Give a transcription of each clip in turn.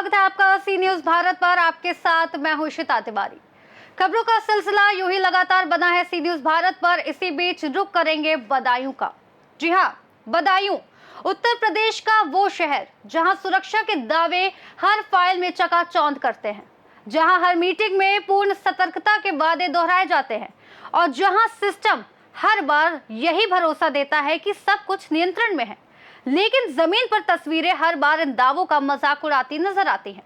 स्वागत है आपका सी न्यूज भारत पर। आपके साथ मैं हूं श्वेता तिवारी। खबरों का सिलसिला यूं ही लगातार बना है सी न्यूज भारत पर। इसी बीच रुख करेंगे बदायूं का। जी हां, बदायूं उत्तर प्रदेश का वो शहर जहां सुरक्षा के दावे हर फाइल में चकाचौंध करते हैं, जहां हर मीटिंग में पूर्ण सतर्कता के वादे दोहराए जाते हैं और जहां सिस्टम हर बार यही भरोसा देता है कि सब कुछ नियंत्रण में है, लेकिन जमीन पर तस्वीरें हर बार इन दावों का मजाक उड़ाती नजर आती हैं।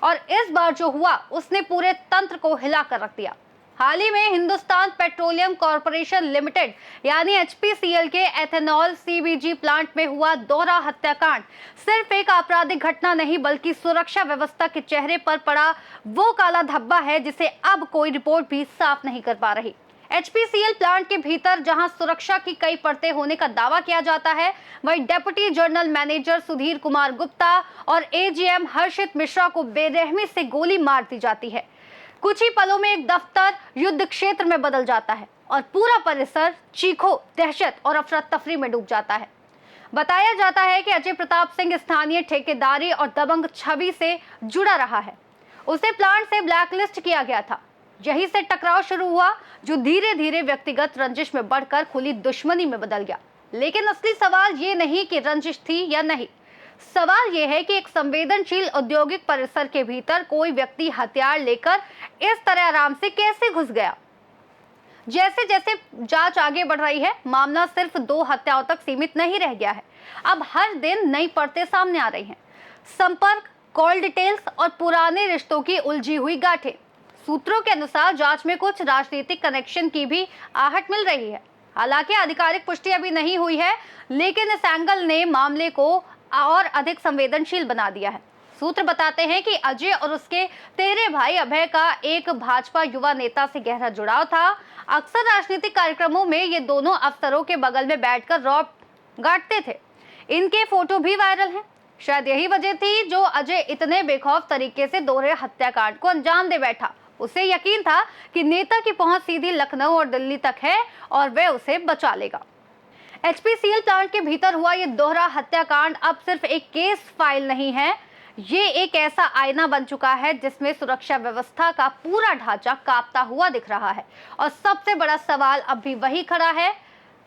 और इस बार जो हुआ उसने पूरे तंत्र को हिला कर रख दिया। हाल ही में हिंदुस्तान पेट्रोलियम कॉर्पोरेशन लिमिटेड यानी एचपीसीएल के एथेनॉल सीबीजी प्लांट में हुआ दोहरा हत्याकांड सिर्फ एक आपराधिक घटना नहीं, बल्कि सुरक्षा व्यवस्था के चेहरे पर पड़ा वो काला धब्बा है जिसे अब कोई रिपोर्ट भी साफ नहीं कर पा रही। एचपीसीएल प्लांट के भीतर जहां सुरक्षा की कई परतें होने का दावा किया जाता है, वहीं deputy general manager Sudhir Kumar Gupta और एजीएम हर्षित मिश्रा को बेरहमी से गोली मार दी जाती है। कुछ ही पलों में एक दफ्तर युद्ध क्षेत्र में बदल जाता है और पूरा परिसर चीखों, दहशत और अफरा तफरी में डूब जाता है। बताया जाता है कि अजय प्रताप सिंह स्थानीय ठेकेदारी और दबंग छवि से जुड़ा रहा है। उसे प्लांट से ब्लैकलिस्ट किया गया था। यहीं से टकराव शुरू हुआ जो धीरे धीरे व्यक्तिगत रंजिश में बढ़कर खुली दुश्मनी में बदल गया। लेकिन असली सवाल ये नहीं कि रंजिश थी या नहीं, सवाल ये है कि एक संवेदनशील औद्योगिक परिसर के भीतर कोई व्यक्ति हथियार लेकर इस तरह आराम से कैसे घुस गया। जैसे जैसे जांच आगे बढ़ रही है, मामला सिर्फ 2 हत्याओं तक सीमित नहीं रह गया है। अब हर दिन नई परतें सामने आ रही हैं। संपर्क, कॉल डिटेल्स और पुराने रिश्तों की उलझी हुई गांठें। सूत्रों के अनुसार जांच में कुछ राजनीतिक कनेक्शन की भी आहट मिल रही है। हालांकि आधिकारिक पुष्टि अभी नहीं हुई है, लेकिन इस एंगल ने मामले को और अधिक संवेदनशील बना दिया है। सूत्र बताते हैं कि अजय और उसके 13 भाई अभय का एक भाजपा युवा नेता से गहरा जुड़ाव था। अक्सर राजनीतिक कार्यक्रमों में ये दोनों अफसरों के बगल में बैठकर रौब गांठते थे। इनके फोटो भी वायरल हैं। शायद यही वजह थी जो अजय इतने बेखौफ तरीके से दोहरे हत्याकांड को अंजाम दे बैठा। उसे यकीन था कि नेता की पहुंच सीधी लखनऊ और दिल्ली तक है और वह उसे बचा लेगा। एचपीसीएल प्लांट के भीतर हुआ ये दोहरा हत्याकांड अब सिर्फ एक केस फाइल नहीं है, ये एक ऐसा आईना बन चुका है जिसमें सुरक्षा व्यवस्था का पूरा ढांचा कांपता हुआ दिख रहा है। और सबसे बड़ा सवाल अब भी वही खड़ा है,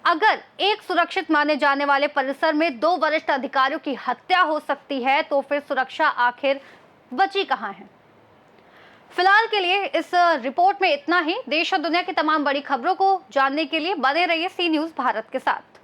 अगर एक सुरक्षित माने जाने वाले परिसर में 2 वरिष्ठ अधिकारियों की हत्या हो सकती है, तो फिर सुरक्षा आखिर बची कहां है। फिलहाल के लिए इस रिपोर्ट में इतना ही। देश और दुनिया की तमाम बड़ी खबरों को जानने के लिए बने रहिए सी न्यूज भारत के साथ।